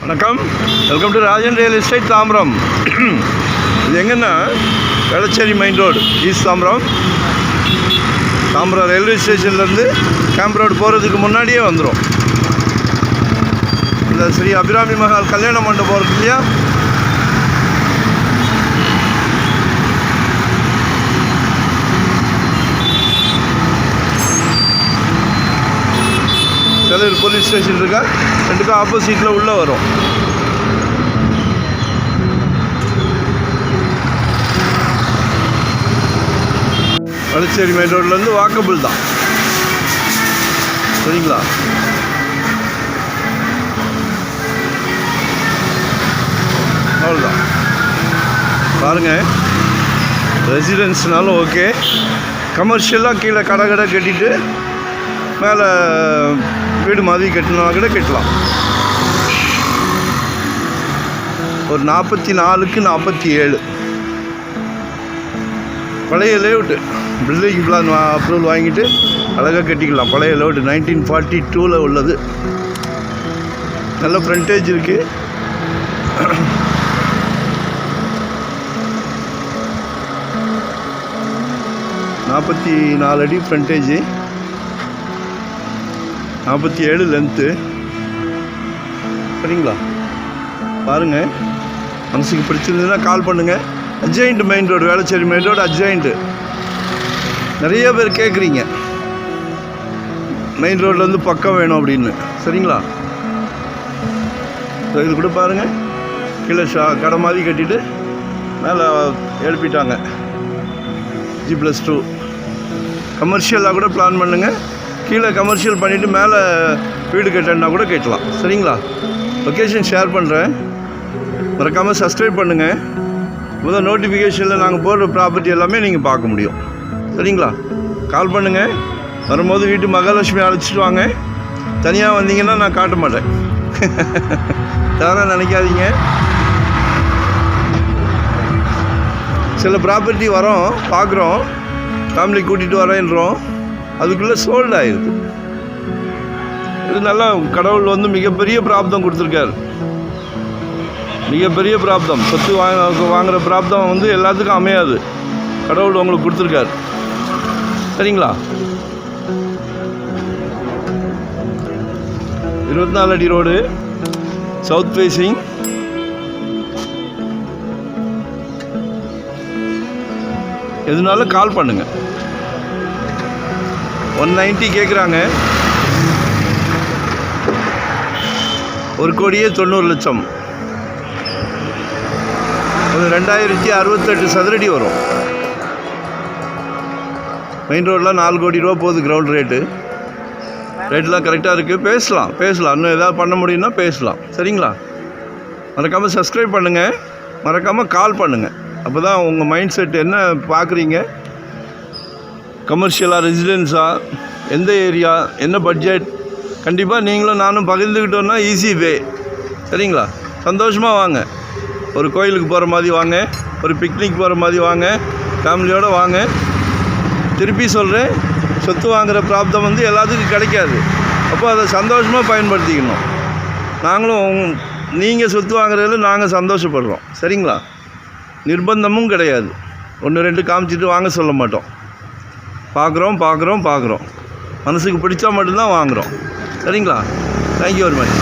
வணக்கம், welcome to Rajan real estate Tambaram. இது எங்கன்னா Velachery main road, east Tambaram. Tambaram railway ஸ்டேஷன்லேருந்து கேம்ப் ரோடு போகிறதுக்கு முன்னாடியே வந்துடும். இந்த ஸ்ரீ அபிராமி மஹால் கல்யாண மண்டபம் இருக்கு இல்லையா, செலூர் போலீஸ் ஸ்டேஷன் இருக்கா, ரெண்டுக்கும் ஆப்போசிட்டில் உள்ளே வரும். வேளச்சேரி மெயின் ரோட்லேருந்து வாக்கபிள் தான், சரிங்களா? அவ்வளோதான். பாருங்கள், ரெசிடென்ஸ்னாலும் ஓகே, கமர்ஷியலாக கீழே கடை கட்டிட்டு மேலே வீடு மாதிரி கட்டினா கூட கட்டலாம். ஒரு 44க்கு 47 பழைய லேஅவுட்டு, பில்டிங் பிளான் அப்ரூவல் வாங்கிட்டு அழகாக கட்டிக்கலாம். பழைய லேஅவுட்டு 1942 உள்ளது. நல்ல ஃப்ரண்டேஜ் இருக்குது. (44 அடி ஃப்ரண்டேஜு, 47 லென்த்து, சரிங்களா? பாருங்கள், மனசுக்கு பிடிச்சிருந்ததுன்னா கால் பண்ணுங்கள். Adjoint main road, Velachery main road adjoint. நிறைய பேர் கேட்குறீங்க மெயின் ரோட்லேருந்து பக்கம் வேணும் அப்படின்னு, சரிங்களா? இது கூட பாருங்கள், கீழே கடை மாதிரி கட்டிட்டு மேலே எழுப்பிட்டாங்க. G+2 கமர்ஷியலாக கூட பிளான் பண்ணுங்கள். கீழே கமர்ஷியல் பண்ணிவிட்டு மேலே வீடு கட்டணுன்னா கூட கட்டலாம், சரிங்களா? லொக்கேஷன் ஷேர் பண்ணுறேன், மறக்காமல் சப்ஸ்கிரைப் பண்ணுங்கள். முதல் நோட்டிஃபிகேஷனில் நாங்கள் போடுற ப்ராப்பர்ட்டி எல்லாமே நீங்கள் பார்க்க முடியும், சரிங்களா? கால் பண்ணுங்கள். வரும்போது வீட்டு மகாலட்சுமி அழைச்சிட்டு வாங்க. தனியாக வந்தீங்கன்னா நான் காட்ட மாட்டேன், தவறாக நினைக்காதீங்க. சில ப்ராப்பர்ட்டி வரோம், பார்க்குறோம், ஃபேமிலி கூட்டிகிட்டு வரேன்றோம், அதுக்குள்ளே சோல்ட் ஆகிருக்கு. இது நல்லா கடவுள் மிகப்பெரிய பிராப்தம் கொடுத்துருக்காரு. மிகப்பெரிய பிராப்தம். சொத்து வாங்குகிற பிராப்தம் எல்லாத்துக்கும் அமையாது. கடவுள் உங்களுக்கு கொடுத்துருக்காரு, சரிங்களா? 24 அடி ரோடு, சவுத் ஃபேஸிங். எதுனாலும் கால் பண்ணுங்கள். 190 கேட்குறாங்க. 1,90,00,000. ஒரு 2068 சதுரடி வரும். மெயின் ரோடில் 4 கோடி ரூபா போகுது கிரவுண்ட் ரேட்டு. ரேட்லாம் கரெக்டாக இருக்குது. பேசலாம். இன்னும் எதாவது பண்ண முடியும்னா பேசலாம், சரிங்களா? மறக்காமல் சப்ஸ்கிரைப் பண்ணுங்கள், மறக்காமல் கால் பண்ணுங்கள். அப்போ தான் உங்கள் மைண்ட் செட் என்ன பார்க்குறீங்க, கமர்ஷியலாக, ரெசிடென்ஸாக, எந்த ஏரியா, என்ன பட்ஜெட், கண்டிப்பாக நீங்களும் நானும் பகிர்ந்துக்கிட்டோன்னா ஈஸி வே, சரிங்களா? சந்தோஷமாக வாங்க. ஒரு கோயிலுக்கு போகிற மாதிரி வாங்க, ஒரு பிக்னிக் போகிற மாதிரி வாங்க, ஃபேமிலியோடு வாங்க. திருப்பி சொல்கிறேன், சொத்து வாங்குகிற பிராப்தம் எல்லாத்துக்கும் கிடைக்காது. அப்போ அதை சந்தோஷமாக பயன்படுத்திக்கணும். நாங்களும் நீங்கள் சொத்து வாங்குறதுல நாங்கள் சந்தோஷப்படுறோம், சரிங்களா? நிர்பந்தமும் கிடையாது. 1-2 காமிச்சிட்டு வாங்க சொல்ல மாட்டோம். பார்க்குறோம், மனசுக்கு பிடிச்சா மட்டும்தான் வாங்குகிறோம், சரிங்களா? Thank you very much.